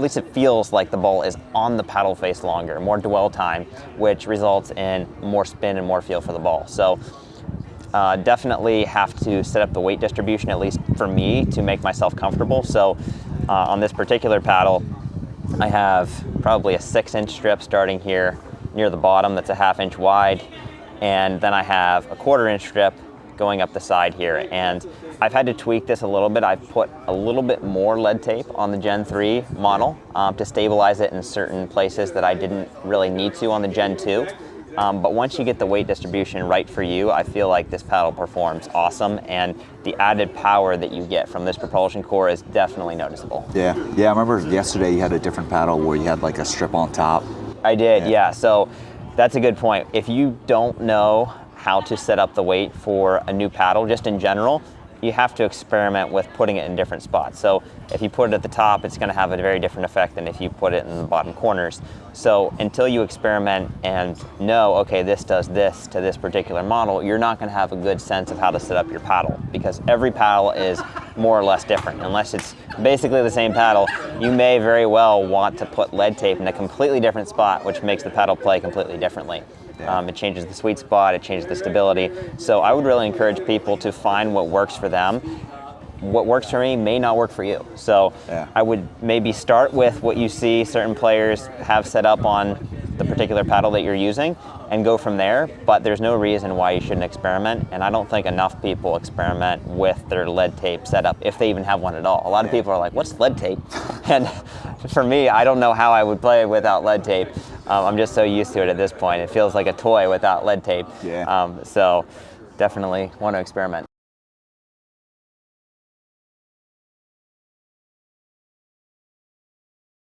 least it feels like the ball is on the paddle face longer, more dwell time, which results in more spin and more feel for the ball. So definitely have to set up the weight distribution, at least for me, to make myself comfortable. So on this particular paddle, I have probably a 6-inch strip starting here near the bottom that's a 1/2 inch wide, and then I have a 1/4 inch strip going up the side here. And I've had to tweak this a little bit. I've put a little bit more lead tape on the Gen 3 model to stabilize it in certain places that I didn't really need to on the Gen 2. But once you get the weight distribution right for you, I feel like this paddle performs awesome, and the added power that you get from this propulsion core is definitely noticeable. Yeah, I remember yesterday you had a different paddle where you had like a strip on top. I did, yeah. So that's a good point. If you don't know how to set up the weight for a new paddle, just in general, you have to experiment with putting it in different spots. So if you put it at the top, it's going to have a very different effect than if you put it in the bottom corners. So until you experiment and know, okay, this does this to this particular model, you're not going to have a good sense of how to set up your paddle, because every paddle is more or less different. Unless it's basically the same paddle, you may very well want to put lead tape in a completely different spot, which makes the paddle play completely differently. It changes the sweet spot, it changes the stability. So I would really encourage people to find what works for them. What works for me may not work for you. So I would maybe start with what you see certain players have set up on the particular paddle that you're using and go from there, but there's no reason why you shouldn't experiment, and I don't think enough people experiment with their lead tape setup, if they even have one at all. A lot of people are like, what's lead tape? And for me, I don't know how I would play without lead tape. I'm just so used to it at this point. It feels like a toy without lead tape. So definitely want to experiment.